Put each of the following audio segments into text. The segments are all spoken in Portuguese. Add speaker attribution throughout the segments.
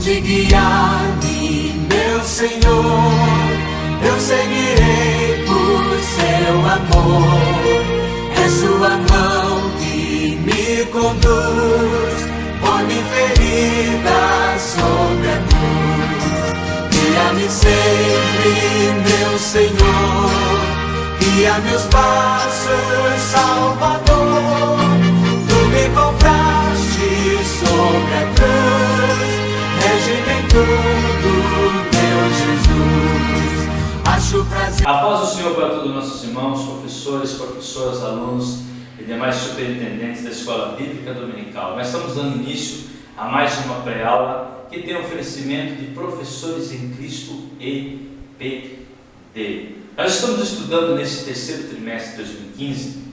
Speaker 1: de guiar-me, meu Senhor. Eu seguirei por seu amor. É sua mão que me conduz, põe-me ferida sobre a cruz. Guia-me sempre, meu Senhor, guia meus passos, Salvador. Tu me compraste sobre a cruz, rege-me em tudo, meu Jesus. Acho prazer.
Speaker 2: A paz do Senhor para todos os nossos irmãos, professores, professoras, alunos e demais superintendentes da Escola Bíblica Dominical. Nós estamos dando início a mais uma pré-aula que tem oferecimento de Professores em Cristo EPD. Nós estamos estudando nesse terceiro trimestre de 2015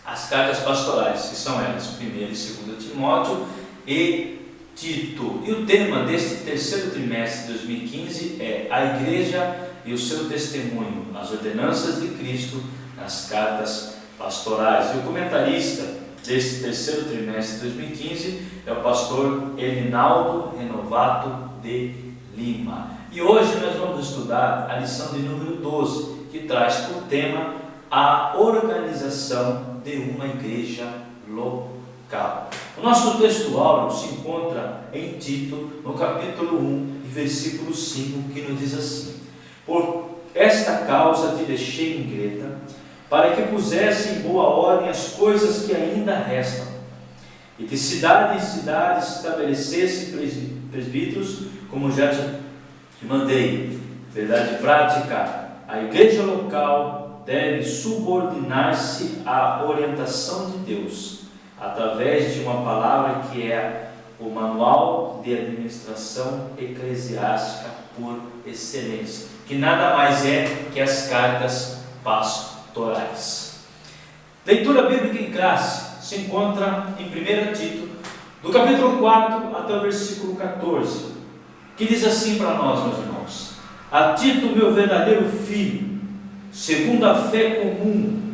Speaker 2: as cartas pastorais, que são elas, 1ª e 2ª Timóteo e Tito. E o tema deste terceiro trimestre de 2015 é a Igreja e o seu testemunho, as ordenanças de Cristo nas cartas pastorais. E o comentarista deste terceiro trimestre de 2015 é o pastor Elinaldo Renovato de Lima. E hoje nós vamos estudar a lição de número 12, que traz por tema a organização de uma igreja local. O nosso texto áureo se encontra em Tito, no capítulo 1, versículo 5, que nos diz assim: por esta causa te deixei em Creta, para que pusesse em boa ordem as coisas que ainda restam, e de cidade em cidade estabelecesse presbíteros, como já te mandei. Verdade prática: a igreja local deve subordinar-se à orientação de Deus, através de uma palavra que é o Manual de Administração Eclesiástica por excelência, que nada mais é que as cartas pastorais. Leitura bíblica em classe se encontra em 1 Tito, do capítulo 4 até o versículo 14, que diz assim para nós, meus irmãos: a Tito, meu verdadeiro filho, segundo a fé comum,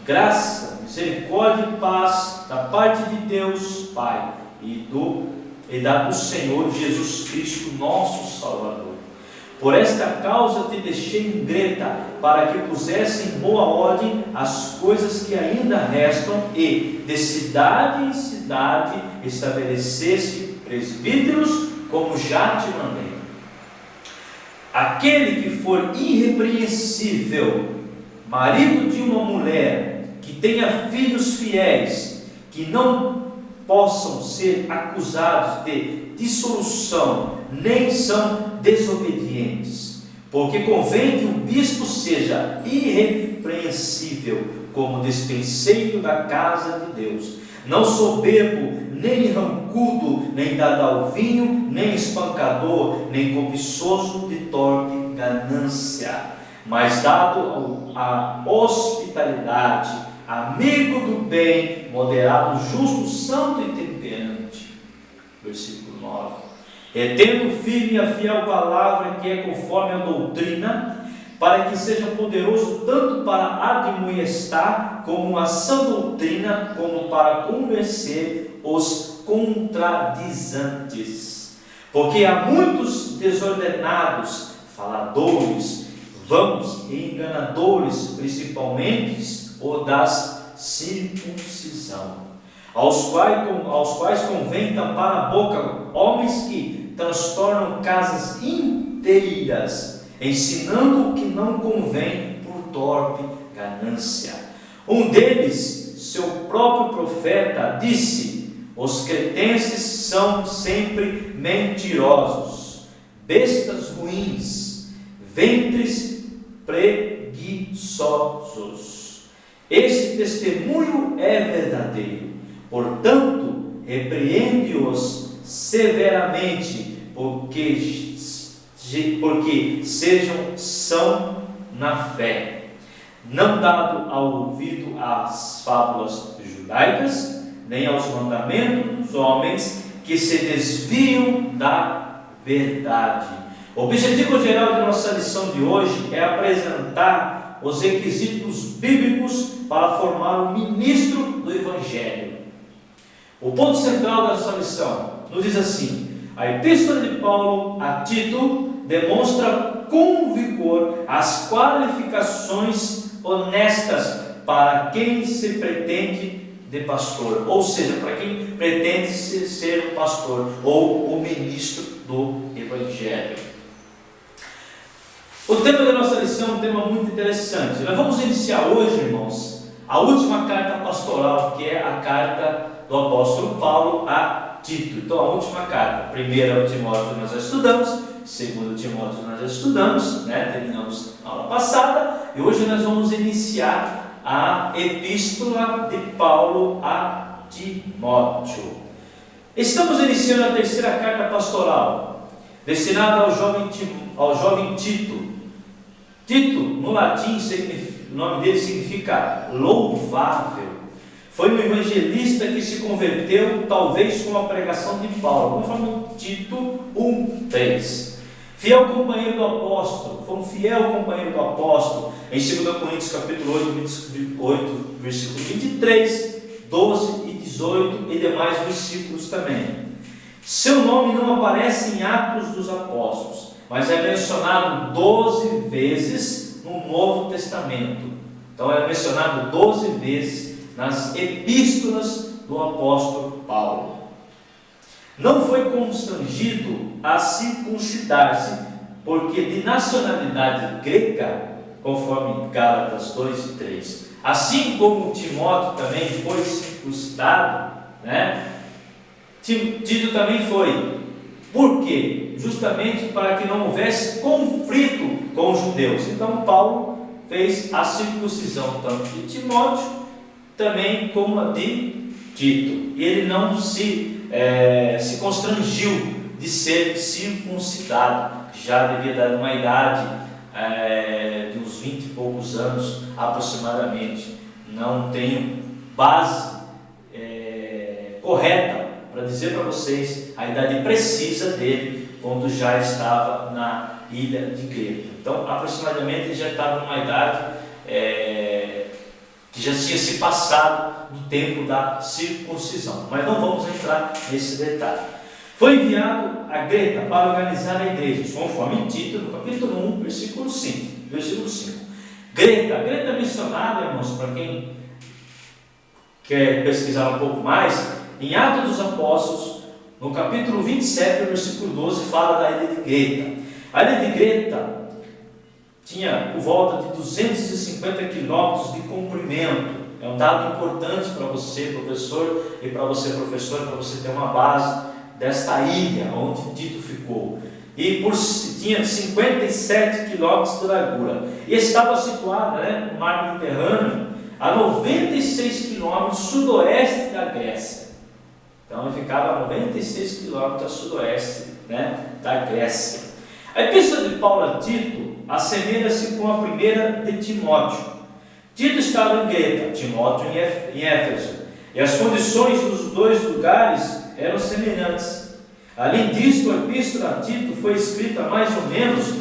Speaker 2: graça, misericórdia e paz da parte de Deus Pai e do Senhor Jesus Cristo, nosso Salvador. Por esta causa te deixei em Creta, para que pusesse em boa ordem as coisas que ainda restam, e de cidade em cidade estabelecesse presbíteros, como já te mandei. Aquele que for irrepreensível, marido de uma mulher, que tenha filhos fiéis, que não possam ser acusados de dissolução, nem são desobedientes, porque convém que o bispo seja irrepreensível, como despenseiro da casa de Deus, não soberbo, nem rancudo, nem dado ao vinho, nem espancador, nem cobiçoso de torpe ganância, mas dado à hospitalidade, amigo do bem, moderado, justo, santo e temperante. Versículo 9: retendo firme a fiel palavra que é conforme a doutrina, para que seja poderoso tanto para admoestar, como a sã doutrina, como para convencer os contradizantes. Porque há muitos desordenados, faladores, vãos e enganadores, principalmente o das circuncisão, aos quais convém tampar a boca homens que transtornam casas inteiras, ensinando o que não convém por torpe ganância. Um deles, seu próprio profeta, disse: os cretenses são sempre mentirosos, bestas ruins, ventres preguiçosos. Esse testemunho é verdadeiro. Portanto, repreende-os severamente, porque são na fé, não dado ao ouvido às fábulas judaicas, nem aos mandamentos dos homens que se desviam da verdade. O objetivo geral de nossa lição de hoje é apresentar os requisitos bíblicos para formar um ministro do Evangelho. O ponto central dessa lição nos diz assim: a Epístola de Paulo a Tito demonstra com vigor as qualificações honestas para quem se pretende de pastor, ou seja, para quem pretende ser um pastor ou o ministro do Evangelho. O tema da nossa lição é um tema muito interessante. Nós vamos iniciar hoje, irmãos, a última carta pastoral, que é a carta do apóstolo Paulo a Tito. Então, a última carta, primeira Timóteo nós já estudamos, segundo Timóteo nós já estudamos, terminamos a aula passada, e hoje nós vamos iniciar a epístola de Paulo a Timóteo. Estamos iniciando a terceira carta pastoral, destinada ao jovem Tito. Tito, no latim, o nome dele significa louvável. Foi um evangelista que se converteu, talvez com a pregação de Paulo, conforme Tito 1:3. Fiel companheiro do apóstolo, foi um fiel companheiro do apóstolo, em 2 Coríntios capítulo 8, versículo 23, 12 e 18 e demais versículos também. Seu nome não aparece em Atos dos Apóstolos, mas é mencionado 12 vezes no Novo Testamento. Então é mencionado 12 vezes nas epístolas do apóstolo Paulo. Não foi constrangido a circuncidar-se, porque de nacionalidade grega, conforme Gálatas 2 e 3, assim como Timóteo também foi circuncidado, Tito também foi. Por quê? Justamente para que não houvesse conflito com os judeus. Então Paulo fez a circuncisão tanto de Timóteo, também como a de Tito. E ele não se constrangiu de ser circuncidado, já devia dar uma idade de uns 20 e poucos anos aproximadamente. Não tenho base correta para dizer para vocês a idade precisa dele, quando já estava na ilha de Creta. Então, aproximadamente, ele já estava numa idade que já tinha se passado do tempo da circuncisão. Mas não vamos entrar nesse detalhe. Foi enviado a Creta para organizar a igreja, conforme Tito, no capítulo 1, versículo 5. Creta é mencionada, irmãos, para quem quer pesquisar um pouco mais, em Atos dos Apóstolos, no capítulo 27, versículo 12, fala da ilha de Creta. A ilha de Creta tinha por volta de 250 quilômetros de comprimento. É um dado importante para você, professor, e para você, professor, para você ter uma base desta ilha onde Tito ficou. E tinha 57 quilômetros de largura. E estava situada no mar Mediterrâneo, a 96 quilômetros sudoeste da Grécia. Então ele ficava a 96 quilômetros a sudoeste da Grécia. A epístola de Paulo a Tito assemelha-se com a primeira de Timóteo. Tito estava em Creta, Timóteo em Éfeso, e as condições dos dois lugares eram semelhantes. Além disso, a epístola a Tito foi escrita mais ou menos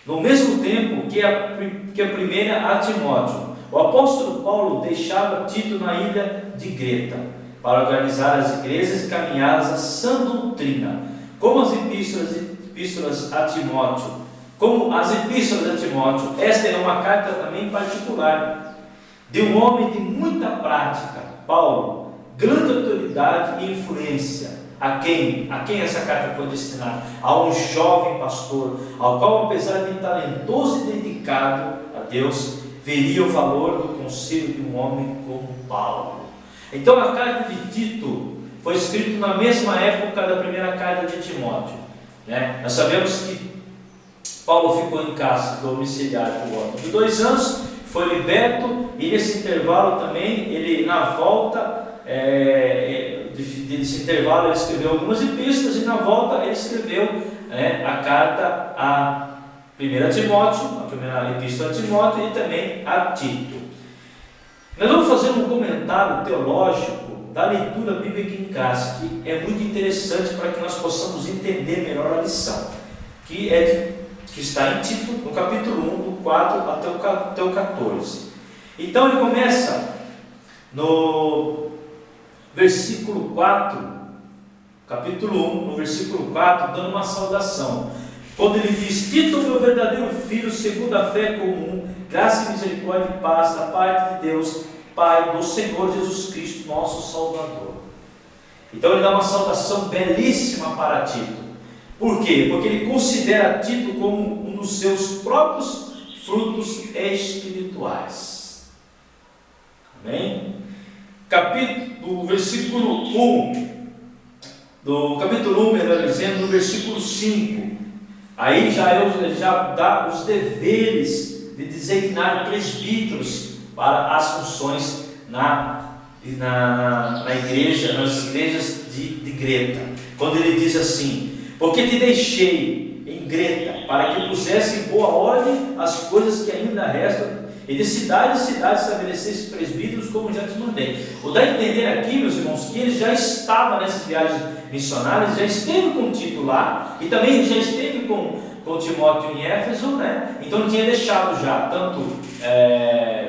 Speaker 2: no mesmo tempo que a primeira a Timóteo. O apóstolo Paulo deixava Tito na ilha de Creta para organizar as igrejas caminhadas à sã doutrina, como as epístolas a Timóteo. Esta é uma carta também particular de um homem de muita prática, Paulo, grande autoridade e influência. A quem essa carta foi destinada? A um jovem pastor, ao qual, apesar de talentoso e dedicado a Deus, veria o valor do conselho de um homem como Paulo. Então a carta de Tito foi escrita na mesma época da primeira carta de Timóteo. Nós sabemos que Paulo ficou em casa domiciliar por volta de 2 anos, foi liberto, e nesse intervalo também, ele na volta desse intervalo, ele escreveu algumas epístolas, e na volta ele escreveu a carta a 1 Timóteo, a primeira epístola a Timóteo, e também a Tito. Nós vamos fazer um comentário teológico da leitura bíblica em classe, que é muito interessante para que nós possamos entender melhor a lição, que está em Tito, no capítulo 1, do 4 até o 14. Então ele começa no versículo 4, capítulo 1, no versículo 4, dando uma saudação. Quando ele diz: Tito, meu verdadeiro filho, segundo a fé comum, graça e misericórdia e paz da parte de Deus, Pai do Senhor Jesus Cristo, nosso Salvador. Então ele dá uma saudação belíssima para Tito. Por quê? Porque ele considera Tito como um dos seus próprios frutos espirituais. Amém? Do versículo 1, do capítulo 1, melhor dizendo, no versículo 5, aí ele já dá os deveres de designar presbíteros para as funções na igreja, nas igrejas de Greta. Quando ele diz assim: porque te deixei em Greta, para que pusesse em boa ordem as coisas que ainda restam, e de cidade em cidade estabelecesse presbíteros, como já te mandei. O dá a entender aqui, meus irmãos, que ele já estava nessas viagens missionárias, já esteve com Tito lá, e também já esteve com Timóteo em Éfeso, né? Então ele tinha deixado já tanto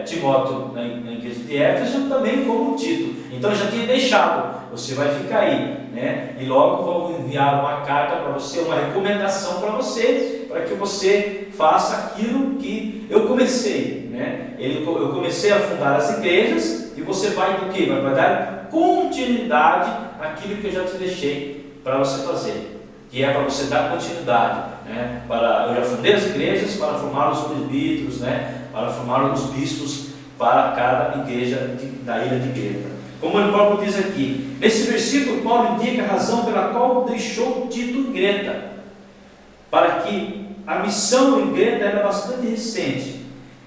Speaker 2: Timóteo na igreja de Éfeso, também como Tito. Então já tinha deixado: você vai ficar aí, né? E logo vou enviar uma carta para você, uma recomendação para você, para que você faça aquilo que eu comecei, né? Eu comecei a fundar as igrejas, e você vai do quê? Vai dar continuidade àquilo que eu já te deixei para você fazer, que é para você dar continuidade, né? Eu já fundei as igrejas para formar os presbíteros, né? Para formar os bispos para cada igreja da ilha de Greta. Como o próprio diz aqui, nesse versículo, Paulo indica a razão pela qual deixou Tito em Greta, para que a missão em Greta era bastante recente,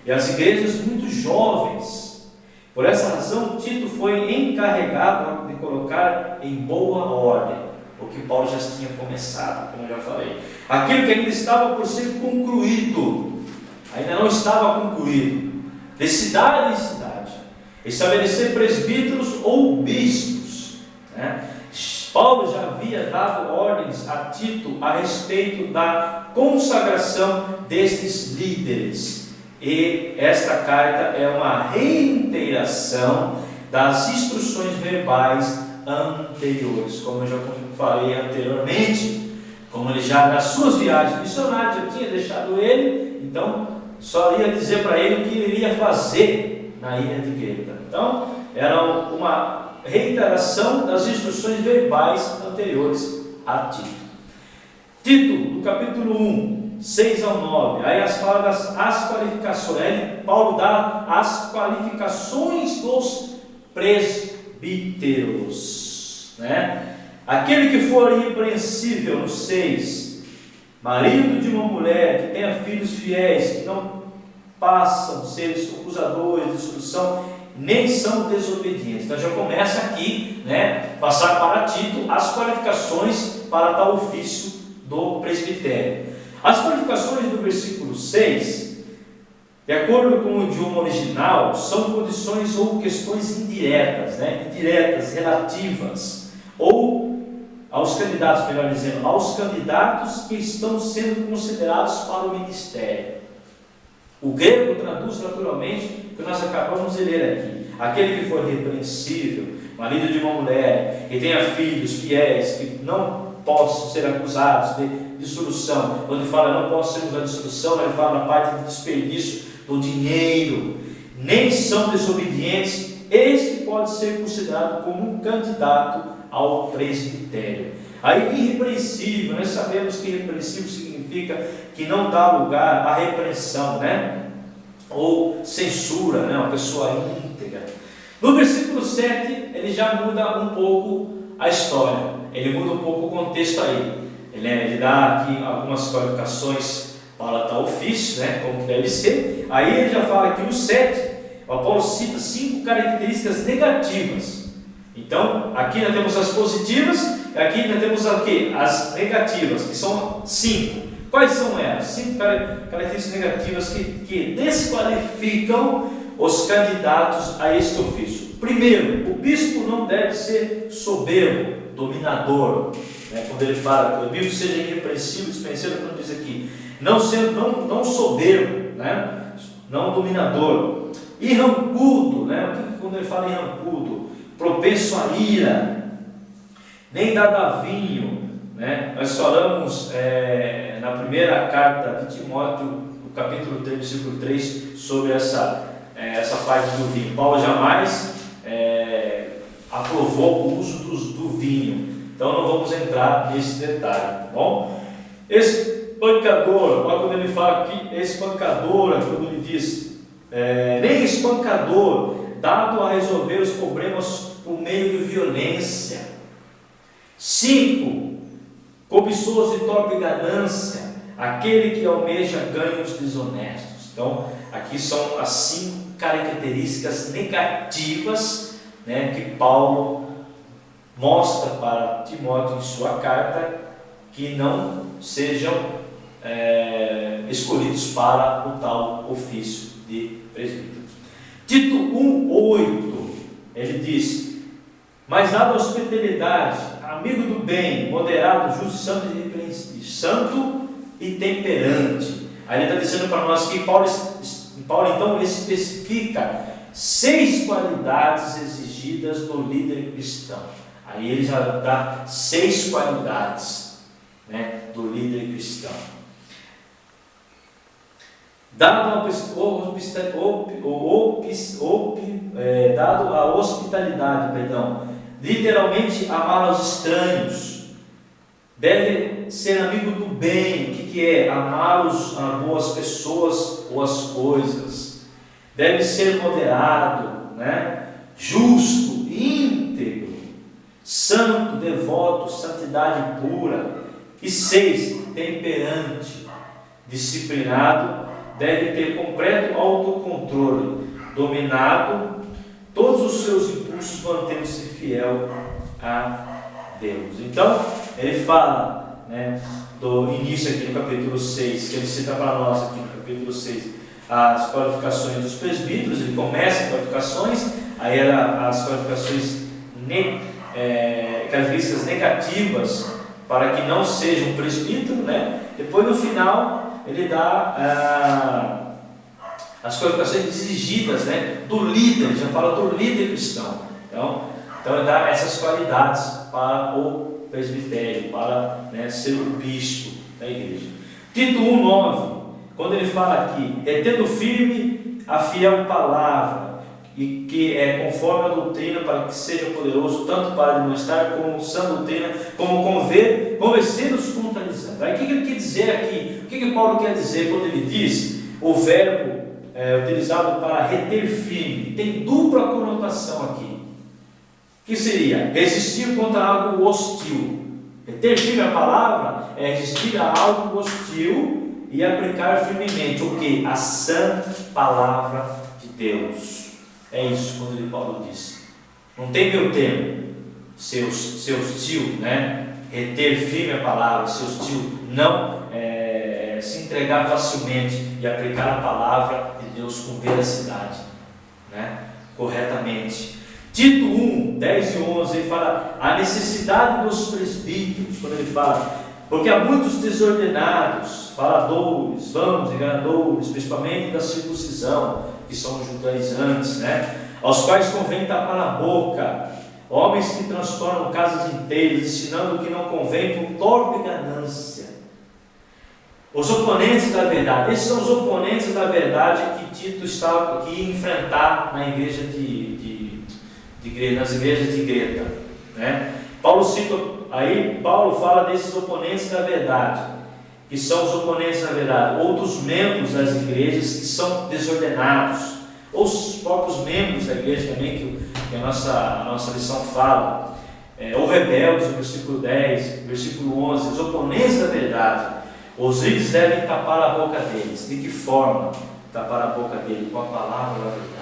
Speaker 2: e as igrejas muito jovens. Por essa razão, Tito foi encarregado de colocar em boa ordem o que Paulo já tinha começado, como eu já falei. Aquilo que ainda estava por ser concluído, ainda não estava concluído, de cidade em cidade, estabelecer presbíteros ou bispos, né? Paulo já havia dado ordens a Tito a respeito da consagração destes líderes, e esta carta é uma reiteração das instruções verbais anteriores, como eu já falei anteriormente. Como ele já nas suas viagens missionárias já tinha deixado ele, então só ia dizer para ele o que ele iria fazer na ilha de Greta. Então era uma reiteração das instruções verbais anteriores a Tito. Tito, no capítulo 1, 6 ao 9, aí fala das qualificações, aí Paulo dá as qualificações dos presbíteros, né? Aquele que for irrepreensível, no 6, marido de uma mulher que tenha filhos fiéis, que não passam seres acusadores de dissolução, nem são desobedientes. Então já começa aqui, né, passar para Tito as qualificações para tal ofício do presbitério. As qualificações do versículo 6, de acordo com o idioma original, são condições ou questões indiretas, né, indiretas, relativas, ou aos candidatos, melhor dizendo, aos candidatos que estão sendo considerados para o ministério. O grego traduz naturalmente o que nós acabamos de ler aqui: aquele que for repreensível, marido de uma mulher, que tenha filhos fiéis, que não possam ser acusados de dissolução. Quando ele fala não posso ser acusado de dissolução, ele fala na parte de desperdício do dinheiro, nem são desobedientes. Este pode ser considerado como um candidato ao presbitério. Aí irrepreensível, nós sabemos que irrepreensível significa que não dá lugar à repreensão, né? Ou censura, né? Uma pessoa íntegra. No versículo 7, ele já muda um pouco a história, ele muda um pouco o contexto aí. Ele dá aqui algumas qualificações para tal ofício, né? Como deve ser. Aí ele já fala aqui no 7, o Paulo cita 5 características negativas. Então, aqui nós temos as positivas, e aqui nós temos aqui as negativas, que são 5. Quais são elas? 5 características negativas que desqualificam os candidatos a este ofício. Primeiro, o bispo não deve ser soberbo, dominador, né? Quando ele fala que o bispo seja irrepreensível, dispenseiro, como diz aqui, não soberbo, né? Não dominador, irrancudo, né? Quando ele fala irrancudo, propenso à ira, nem dada vinho, né? Nós falamos na primeira carta de Timóteo, no capítulo 3, versículo 3, sobre essa parte do vinho. Paulo jamais aprovou o uso do vinho, então não vamos entrar nesse detalhe, tá bom? Espancador, olha quando ele fala aqui, espancadora, quando ele diz, nem espancador, dado a resolver os problemas por meio de violência. 5, cobiçoso de torpe ganância, aquele que almeja ganhos desonestos. Então, aqui são as 5 características negativas, né, que Paulo mostra para Timóteo em sua carta, que não sejam escolhidos para o tal ofício de presbítero. Tito 1:8, ele diz: mas dado a hospitalidade, amigo do bem, moderado, justo, santo e temperante. Aí ele está dizendo para nós que Paulo então especifica 6 qualidades exigidas do líder cristão. Aí ele já dá 6 qualidades, né, do líder cristão. Dado a hospitalidade, literalmente amar aos estranhos, deve ser amigo do bem. O que é? Amar as boas pessoas ou as coisas. Deve ser moderado, né? Justo, íntegro, santo, devoto, santidade pura. E 6, temperante, disciplinado, deve ter completo autocontrole, dominado todos os seus impulsos, mantendo-se fiel a Deus. Então, ele fala, né, do início aqui no capítulo 6, que ele cita para nós aqui no capítulo 6, as qualificações dos presbíteros. Ele começa as qualificações, aí as qualificações, características negativas para que não seja um presbítero, né? Depois no final ele dá as qualificações exigidas, né, do líder, já fala do líder cristão. Então ele dá essas qualidades para o presbitério, para, né, ser o bispo da igreja. Tito 1:9, quando ele fala aqui, tendo firme a fiel palavra, e que é conforme a doutrina, para que seja poderoso tanto para demonstrar como sã doutrina, como convencer os contrariantes. Aí o que ele quer dizer aqui? O que Paulo quer dizer quando ele diz o verbo utilizado para reter firme? Tem dupla conotação aqui. O que seria? Resistir contra algo hostil. Reter firme a palavra é resistir a algo hostil e aplicar firmemente o que? A sã palavra de Deus. É isso quando Paulo diz. Não tem meu termo, ser hostil, né? Reter firme a palavra, ser hostil, não se entregar facilmente e aplicar a palavra de Deus com veracidade, né? Corretamente. Tito 1:10 e 11, ele fala a necessidade dos presbíteros, quando ele fala, porque há muitos desordenados, faladores, vãos, enganadores, principalmente da circuncisão, que são os judaizantes, né? Aos quais convém tapar a boca, homens que transtornam casas inteiras, ensinando o que não convém por torpe ganância. Os oponentes da verdade, esses são os oponentes da verdade que Tito estava aqui enfrentar na igreja nas igrejas de Creta, né? Paulo fala desses oponentes da verdade, que são os oponentes da verdade, outros membros das igrejas que são desordenados, ou os próprios membros da igreja também, que a nossa lição fala, ou rebeldes, no versículo 10, versículo 11, os oponentes da verdade. Os líderes devem tapar a boca deles. De que forma tapar a boca dele? Com a palavra da verdade.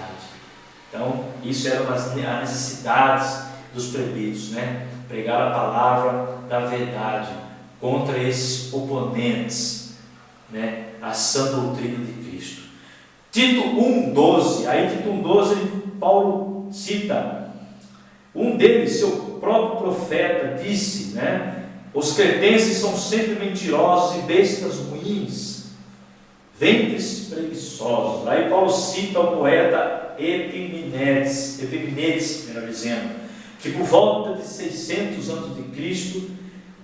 Speaker 2: Então, isso eram as necessidades dos presbíteros, né? Pregar a palavra da verdade contra esses oponentes, né? A sã doutrina de Cristo. Tito 1:12, aí Tito 1:12, Paulo cita um deles, seu próprio profeta, disse, né? Os cretenses são sempre mentirosos e bestas ruins, ventres preguiçosos. Aí Paulo cita o poeta Epimenides, melhor dizendo, que por volta de 600 a.C.,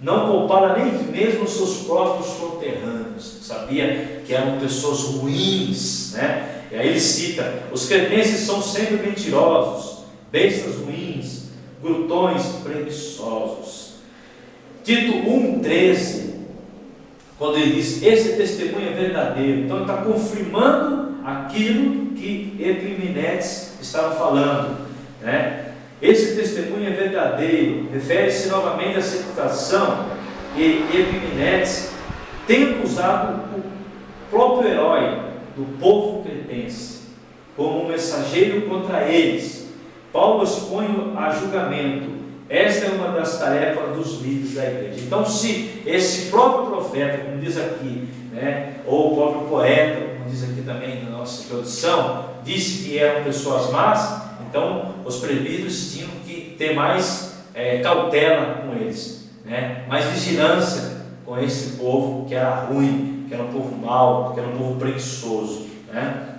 Speaker 2: não poupara nem mesmo os seus próprios conterrâneos, sabia que eram pessoas ruins, né? E aí ele cita: os cretenses são sempre mentirosos, bestas ruins, glutões preguiçosos. Tito 1,13, quando ele diz: esse testemunho é verdadeiro, então ele está confirmando aquilo que Epiménides estava falando, né? Esse testemunho é verdadeiro, refere-se novamente à citação e Epiménides, tendo usado o próprio herói do povo cretense como um mensageiro contra eles. Paulo expõe a julgamento. Esta é uma das tarefas dos líderes da igreja. Então, se esse próprio profeta, como diz aqui, né, ou o próprio poeta, como diz aqui também na nossa introdução, disse que eram pessoas más, então os presbíteros tinham que ter mais cautela com eles, né, mais vigilância com esse povo que era ruim, que era um povo mau, que era um povo preguiçoso, né?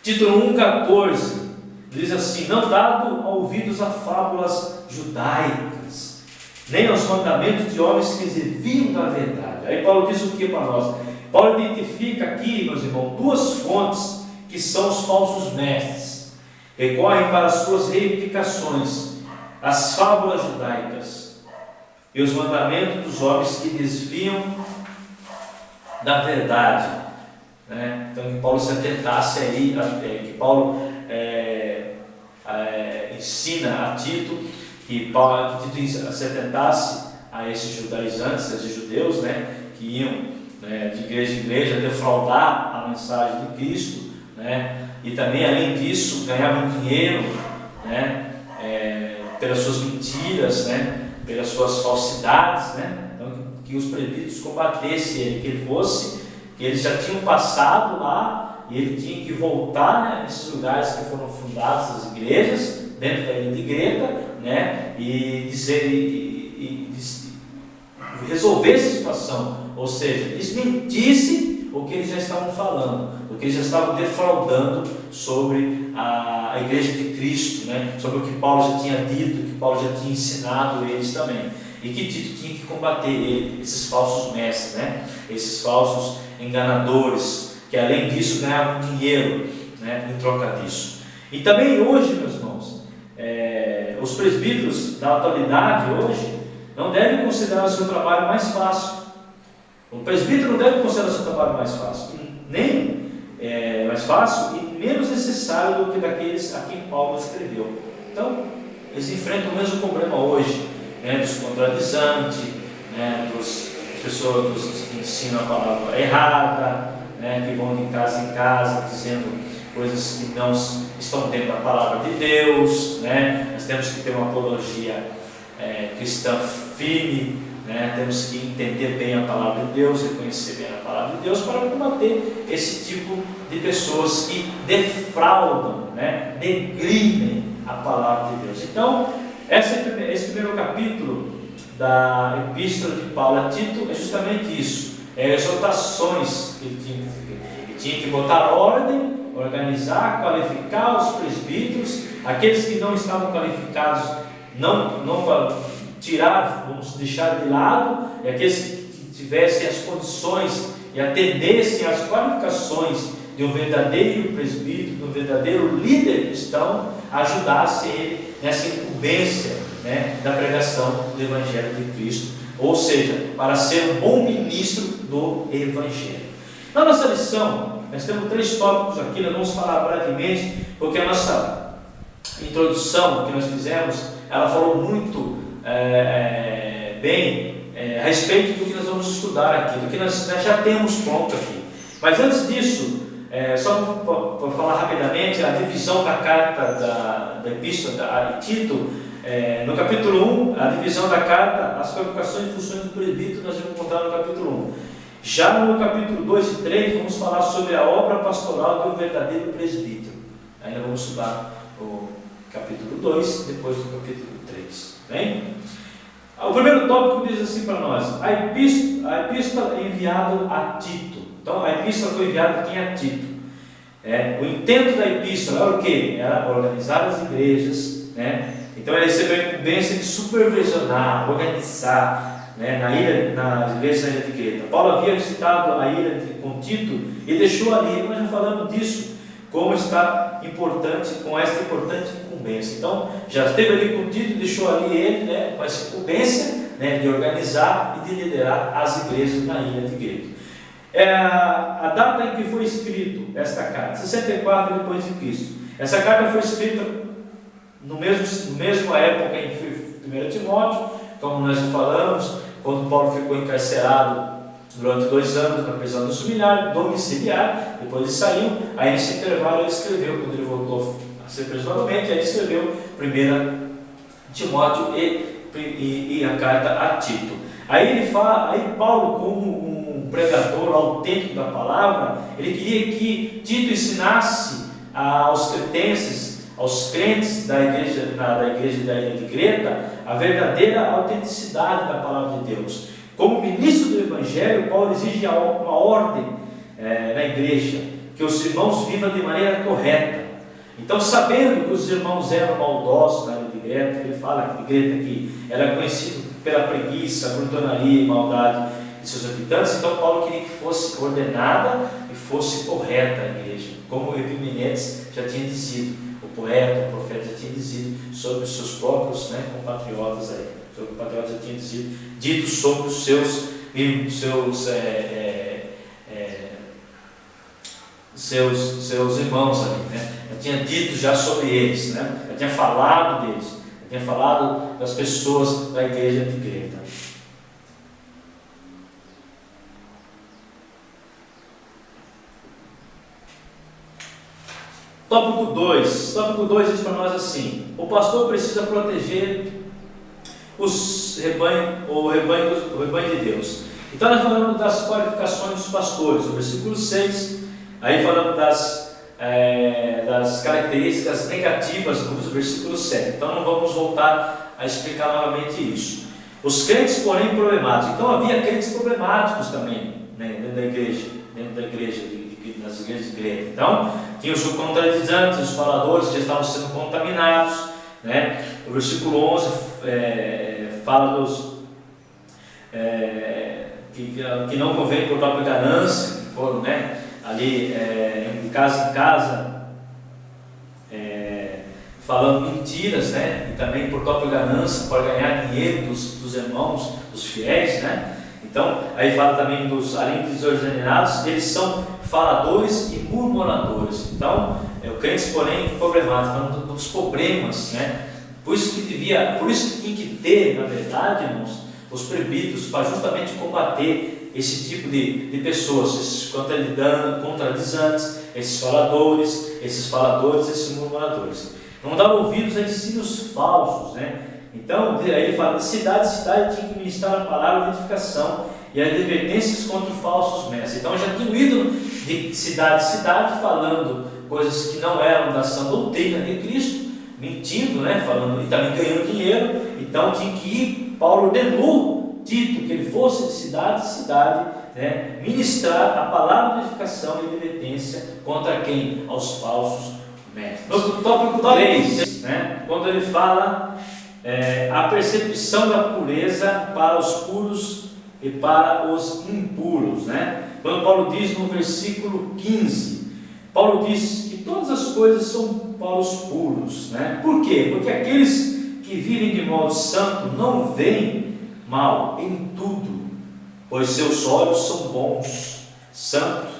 Speaker 2: Título 1,14 diz assim: não dado ouvidos a fábulas judaicas, nem aos mandamentos de homens que desviam da verdade. Aí Paulo diz o que para nós? Paulo identifica aqui, meus irmãos, duas fontes que são os falsos mestres, recorrem para as suas reivindicações, as fábulas judaicas e os mandamentos dos homens que desviam da verdade, né? Então que Paulo se atentasse aí, que Paulo ensina a Tito, que Tito se atentasse a esses judaizantes, a esses judeus, né, que iam de igreja em igreja defraudar a mensagem de Cristo, né, e também além disso ganhavam dinheiro, né, pelas suas mentiras, né, pelas suas falsidades, né. Então que os presbíteros combatessem ele, que eles já tinham passado lá e ele tinha que voltar, né, nesses lugares que foram fundadas as igrejas, dentro da ilha de Greta, né, e resolver essa situação, ou seja, desmentisse o que eles já estavam falando, o que eles já estavam defraudando sobre a igreja de Cristo, né, sobre o que Paulo já tinha dito, o que Paulo já tinha ensinado eles também, e que Tito tinha que combater esses falsos mestres, né, esses falsos enganadores, que além disso ganhavam dinheiro, né, em troca disso. E também hoje, meus irmãos, os presbíteros da atualidade hoje não devem considerar o seu trabalho mais fácil. O presbítero não deve considerar o seu trabalho mais fácil, nem mais fácil e menos necessário do que daqueles a quem Paulo escreveu. Então, eles enfrentam o mesmo problema hoje, né, dos contradizantes, né, das pessoas que ensinam a palavra errada, né, que vão de casa em casa dizendo coisas que não estão dentro da palavra de Deus, né? Nós temos que ter uma apologia cristã firme, né? Temos que entender bem a palavra de Deus, reconhecer bem a palavra de Deus para combater esse tipo de pessoas que defraudam, né? Degridem a palavra de Deus. Então, esse primeiro capítulo da Epístola de Paulo a Tito é justamente isso, exortações que ele tinha que botar ordem, organizar, qualificar os presbíteros, aqueles que não estavam qualificados, não tirar, vamos deixar de lado, e aqueles que tivessem as condições e atendessem às qualificações de um verdadeiro presbítero, de um verdadeiro líder cristão, ajudassem ele nessa incumbência, né, da pregação do Evangelho de Cristo, ou seja, para ser um bom ministro do Evangelho. Na nossa lição, nós temos 3 tópicos aqui, nós vamos falar brevemente, porque a nossa introdução que nós fizemos, ela falou muito bem a respeito do que nós vamos estudar aqui, do que nós já temos pronto aqui. Mas antes disso, só para falar rapidamente, a divisão da carta da Epístola de Tito, no capítulo 1, a divisão da carta, as qualificações e funções do presbítero, nós vamos encontrar no capítulo 1. Já no capítulo 2 e 3, vamos falar sobre a obra pastoral do verdadeiro presbítero. Ainda vamos estudar o capítulo 2, depois do capítulo 3. Bem? O primeiro tópico diz assim para nós: a epístola é enviada a Tito. Então, a epístola foi enviada a quem? A Tito. O intento da epístola era o quê? Era organizar as igrejas, né? Então ele recebeu a incumbência de supervisionar, organizar, né, nas igrejas da ilha de Creta. Paulo havia visitado a ilha com Tito e deixou ali, nós já falamos disso, como está importante, com esta importante incumbência. Então já esteve ali com Tito, deixou ali ele, né, com essa incumbência, né, de organizar e de liderar as igrejas na ilha de Creta. A data em que foi escrito esta carta, 64 depois de Cristo. Essa carta foi escrita no mesmo época em que foi 1 Timóteo, como nós já falamos, quando Paulo ficou encarcerado durante 2 anos na prisão domiciliar, depois ele saiu, aí nesse intervalo ele escreveu, quando ele voltou a ser preso novamente, aí ele escreveu 1 Timóteo e a carta a Tito. Aí Paulo, como um pregador autêntico da palavra, ele queria que Tito ensinasse aos cretenses, aos crentes da igreja da ilha de Creta, a verdadeira autenticidade da palavra de Deus. Como ministro do Evangelho, Paulo exige uma ordem na igreja, que os irmãos vivam de maneira correta. Então, sabendo que os irmãos eram maldosos na ilha de Creta, ele fala que Creta aqui era conhecido pela preguiça, glutonaria e maldade de seus habitantes, então Paulo queria que fosse ordenada e fosse correta a igreja, como Epimenides já tinha dizido, o poeta, o profeta já tinha dizido sobre os seus próprios, né, compatriotas aí, sobre o compatriota já tinha dito sobre os seus irmãos ali, né? Já tinha dito já sobre eles, né? Já tinha falado deles, já tinha falado das pessoas da igreja de Creta. Tópico 2 diz para nós assim: o pastor precisa proteger o rebanho de Deus. Então nós falamos das qualificações dos pastores, no versículo 6, aí falamos das características negativas no versículo 7. Então não vamos voltar a explicar novamente isso. Os crentes, porém, problemáticos. Então havia crentes problemáticos também, né, dentro da igreja, nas igrejas de Creta. Então tinha os contradizantes, os faladores que já estavam sendo contaminados, né? O versículo 11 fala dos que não convém por própria ganância, que foram, né, ali de casa em casa falando mentiras, né, e também por própria ganância para ganhar dinheiro dos irmãos, dos fiéis, né? Então aí fala também além dos desordenados, eles são faladores e murmuradores. Então o crente, porém, problemático, falando dos problemas, né? Por isso que tinha que ter, na verdade, irmãos, os presbíteros, para justamente combater esse tipo de pessoas, esses contradizantes, esses faladores, esses murmuradores. Não dar ouvidos a ensinos falsos, né? Então, aí ele fala de cidade em cidade tinha que ministrar a palavra de edificação e as advertências contra os falsos mestres. Então já tinha ido de cidade em cidade falando coisas que não eram da sã doutrina de Cristo, mentindo, né? Falando e também ganhando dinheiro. Então tinha que ir, Paulo ordenou Tito que ele fosse de cidade em cidade, né, ministrar a palavra de edificação e advertência contra quem? Aos falsos mestres. No tópico 3, né, quando ele fala a percepção da pureza para os puros e para os impuros, né? Quando Paulo diz no versículo 15, Paulo diz que todas as coisas são para os puros, né? Por quê? Porque aqueles que vivem de modo santo não veem mal em tudo, pois seus olhos são bons, santos.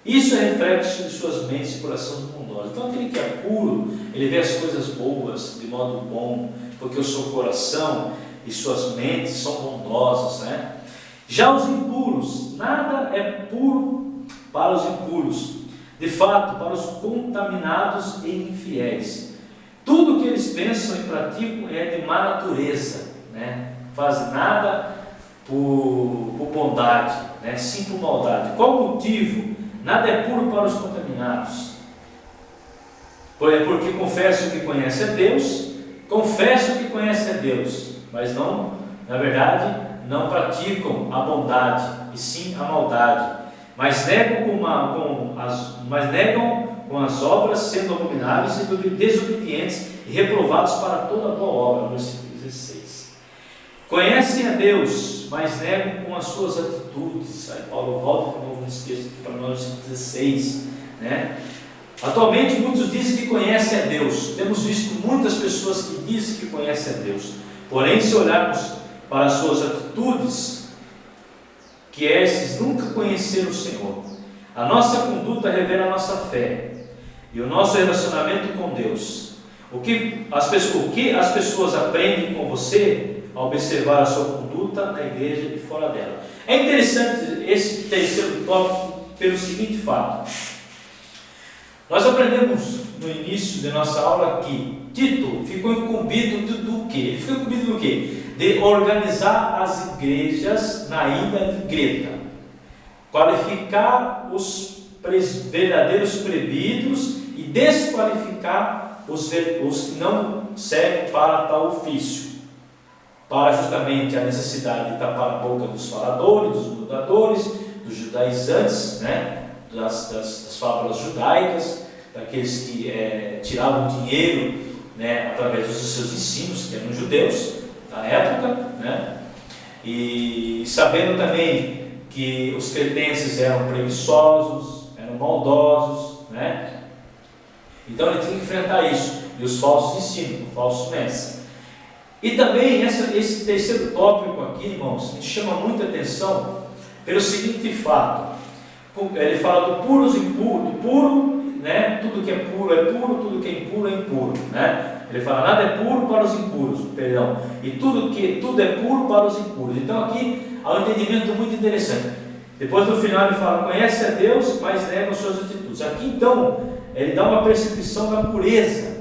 Speaker 2: Isso é reflexo de suas mentes e corações bondosos. Então aquele que é puro, ele vê as coisas boas de modo bom, porque o seu coração e suas mentes são bondosas, né? Já os impuros, nada é puro para os impuros, de fato, para os contaminados e infiéis. Tudo que eles pensam e praticam é de má natureza, né? Fazem nada por bondade, né? Sim por maldade. Qual o motivo? Nada é puro para os contaminados. Porque confessam que conhecem a Deus, mas não, na verdade, não praticam a bondade, e sim a maldade. Mas negam com com as obras, sendo abomináveis e desobedientes e reprovados para toda boa obra. Versículo 16. Conhecem a Deus, mas negam com as suas atitudes. Aí Paulo volta de novo nesse texto aqui para nós, versículo 16, né? Atualmente muitos dizem que conhecem a Deus. Temos visto muitas pessoas que dizem que conhecem a Deus. Porém, se olharmos para as suas atitudes, que esses nunca conheceram o Senhor. A nossa conduta revela a nossa fé e o nosso relacionamento com Deus. O que as pessoas aprendem com você ao observar a sua conduta na igreja e fora dela. É interessante esse terceiro tópico pelo seguinte fato. Nós aprendemos no início de nossa aula que Tito ficou incumbido do quê? Ele ficou incumbido do quê? De organizar as igrejas na ilha de Creta, qualificar os verdadeiros presbíteros e desqualificar os que não servem para tal ofício, para justamente a necessidade de tapar a boca dos faladores, dos mudadores, dos judaizantes, né? das fábulas judaicas, daqueles que tiravam dinheiro, né? Através dos seus ensinos, que eram judeus da época, né? E sabendo também que os cretenses eram preguiçosos, eram maldosos, né? Então ele tinha que enfrentar isso, e os falsos ensinos, os falsos mestres. E também esse terceiro tópico aqui, irmãos, me chama muita atenção pelo seguinte fato. Ele fala do puro, do puro, né? Tudo que é puro, tudo que é impuro, né? Ele fala, nada é puro para os impuros, perdão, e tudo é puro para os impuros. Então aqui há um entendimento muito interessante. Depois no final ele fala, conhece a Deus, mas nega as suas atitudes. Aqui então ele dá uma percepção da pureza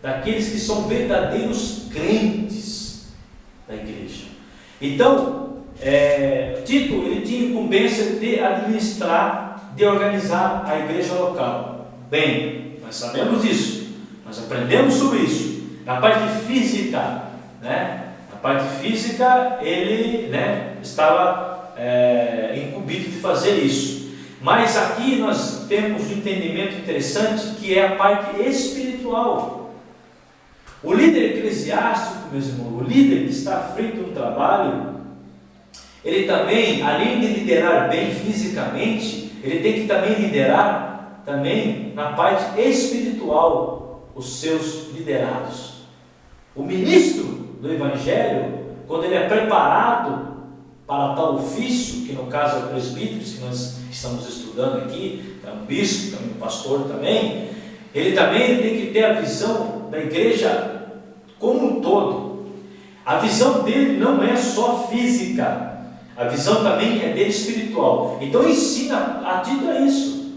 Speaker 2: daqueles que são verdadeiros crentes da igreja. Então Tito, ele tinha incumbência de administrar, de organizar a igreja local. Bem, nós sabemos disso, nós aprendemos sobre isso. Na parte física, né? Na parte física ele, né, estava incumbido de fazer isso. Mas aqui nós temos um entendimento interessante, que é a parte espiritual. O líder eclesiástico, meus irmãos, o líder que está à frente do trabalho, ele também, além de liderar bem fisicamente, ele tem que também liderar também na parte espiritual os seus liderados. O ministro do Evangelho, quando ele é preparado para tal ofício, que no caso é o presbítero, que nós estamos estudando aqui, é um bispo, também um pastor também, ele também tem que ter a visão da igreja como um todo. A visão dele não é só física, a visão também é dele espiritual. Então ensina a Tito a isso,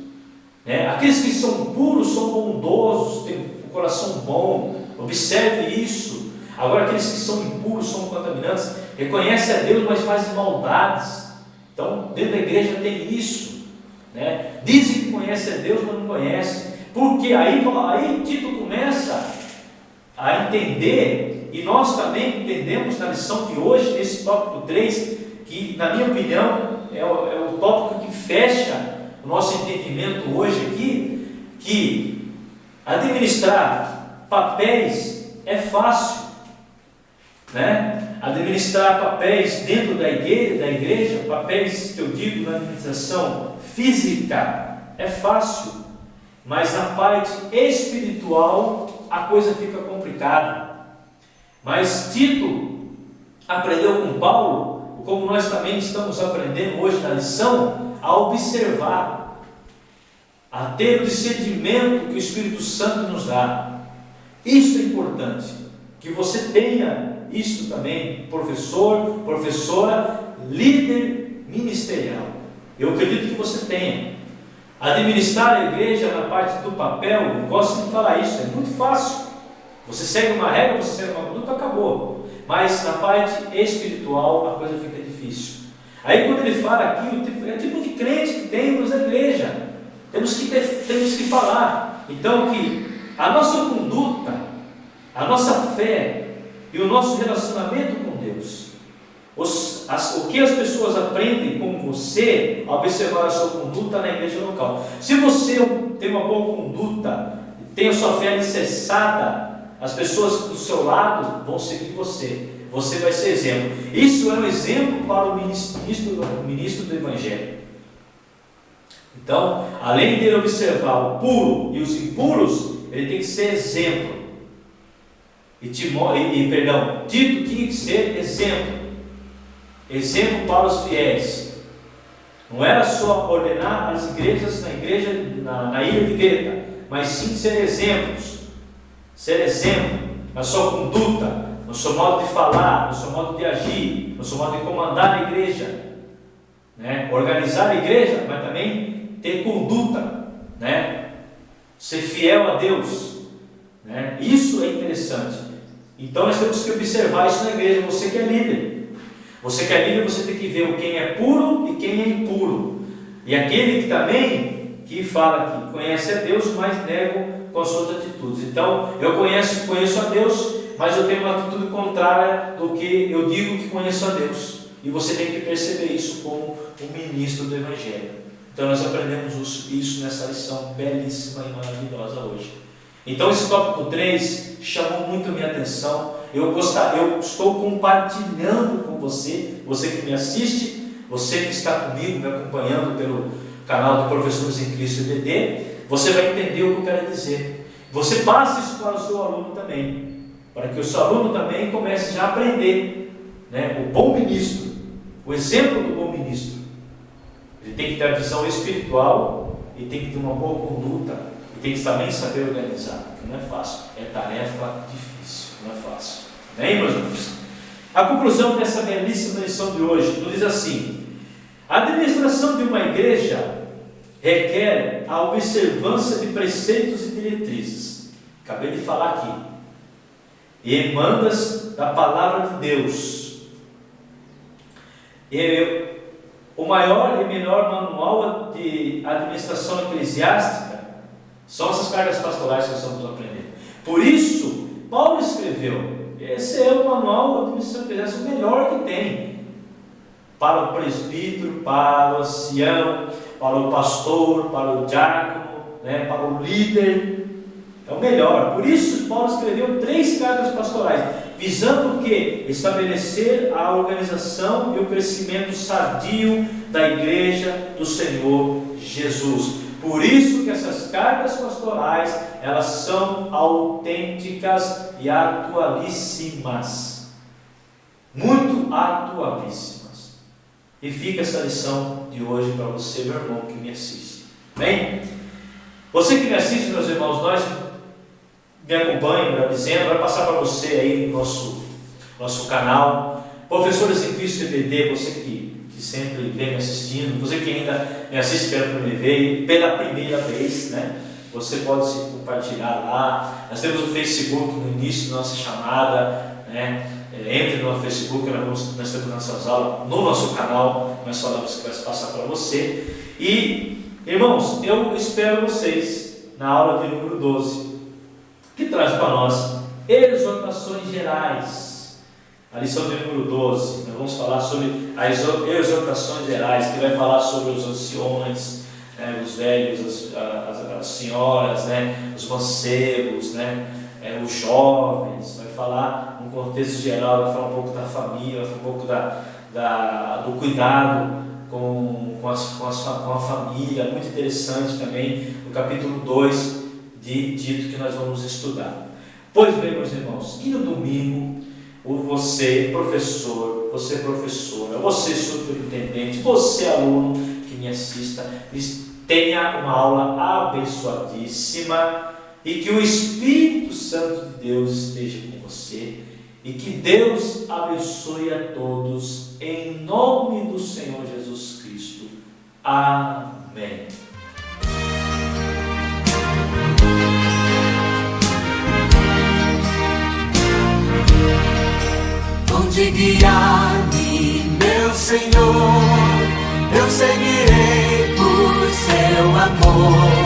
Speaker 2: né? Aqueles que são puros são bondosos, têm um coração bom, observe isso. Agora aqueles que são impuros, são contaminantes, reconhecem a Deus, mas fazem maldades. Então dentro da igreja tem isso, né? Dizem que conhecem a Deus, mas não conhecem. Porque aí Tito começa a entender, e nós também entendemos na lição de hoje, nesse tópico 3, que na minha opinião é o tópico que fecha o nosso entendimento hoje aqui, que administrar papéis é fácil, né? Administrar papéis dentro da igreja, papéis que eu digo na administração física, é fácil, mas na parte espiritual a coisa fica complicada. Mas Tito aprendeu com Paulo, como nós também estamos aprendendo hoje na lição, a observar, a ter o discernimento que o Espírito Santo nos dá. Isso é importante, que você tenha isso também, professor, professora, líder ministerial. Eu acredito que você tenha. Administrar a igreja na parte do papel, eu gosto de falar isso, é muito fácil. Você segue uma regra, você segue uma conduta, acabou. Mas na parte espiritual a coisa fica difícil. Aí quando ele fala aqui, é o tipo de crente que temos na igreja. Temos que falar. Então que a nossa conduta, a nossa fé e o nosso relacionamento com Deus o que as pessoas aprendem com você ao observar a sua conduta na igreja local. Se você tem uma boa conduta, tem a sua fé alicerçada, as pessoas do seu lado vão seguir você. Você vai ser exemplo. Isso é um exemplo para o ministro do Evangelho. Então, além de ele observar o puro e os impuros, ele tem que ser exemplo. Tito tinha que ser exemplo. Exemplo para os fiéis. Não era só ordenar as igrejas na ilha de Creta, mas sim ser exemplos. Ser exemplo na sua conduta, no seu modo de falar, no seu modo de agir, no seu modo de comandar a igreja, né? Organizar a igreja, mas também ter conduta, né? Ser fiel a Deus, né? Isso é interessante. Então nós temos que observar isso na igreja. Você que é líder, você tem que ver quem é puro e quem é impuro, e aquele que também fala que conhece a Deus, mas nega com as suas atitudes. Então eu conheço a Deus, mas eu tenho uma atitude contrária do que eu digo que conheço a Deus, e você tem que perceber isso como um ministro do Evangelho. Então nós aprendemos isso nessa lição belíssima e maravilhosa hoje. Então esse tópico 3 chamou muito a minha atenção. Eu estou compartilhando com você que me assiste, você que está comigo, me acompanhando pelo canal do Professores em Cristo EBD, você vai entender o que eu quero dizer. Você passa isso para o seu aluno também, para que o seu aluno também comece já a aprender, né? O bom ministro, o exemplo do bom ministro. Ele tem que ter a visão espiritual e tem que ter uma boa conduta e tem que também saber organizar, porque não é fácil, é tarefa difícil, não é fácil. Bem, meus irmãos? A conclusão dessa belíssima lição de hoje nos diz assim: a administração de uma igreja requer a observância de preceitos e diretrizes. Acabei de falar aqui. E emandas da palavra de Deus. O maior e melhor manual de administração eclesiástica são essas cartas pastorais que nós estamos aprendendo. Por isso, Paulo escreveu: esse é o manual de administração eclesiástica melhor que tem para o presbítero, para o ancião, para o pastor, para o diácono, né, para o líder. É o melhor. Por isso Paulo escreveu 3 cartas pastorais, visando o quê? Estabelecer a organização e o crescimento sadio da igreja do Senhor Jesus. Por isso que essas cartas pastorais, elas são autênticas e atualíssimas. Muito atualíssimas. E fica essa lição de hoje para você, meu irmão, que me assiste. Bem? Você que me assiste, meus irmãos, nós me acompanham, dizendo, vai passar para você aí no nosso canal, Professores em Cristo EBD, você que sempre vem me assistindo, você que ainda me assiste pela primeira vez, né? Você pode se compartilhar lá. Nós temos o Facebook no início da nossa chamada, né? Entre no Facebook, nós temos nossas aulas no nosso canal, nós falamos que vai passar para você. E, irmãos, eu espero vocês na aula de número 12, que traz para nós exortações gerais. A lição de número 12, nós vamos falar sobre as exortações gerais, que vai falar sobre os anciões, né, os velhos, as senhoras, né, os mancebos, né, os jovens. Vai falar um contexto geral, vai falar um pouco da família, vai falar um pouco do cuidado com a família. Muito interessante também o capítulo 2 de Tito, que nós vamos estudar. Pois bem, meus irmãos, que no domingo você professor, você professora, você superintendente, você aluno que me assista, tenha uma aula abençoadíssima e que o Espírito Santo de Deus esteja com você e que Deus abençoe a todos em nome do Senhor Jesus Cristo. Amém.
Speaker 1: Onde guiar-me, meu Senhor, eu seguirei por seu amor.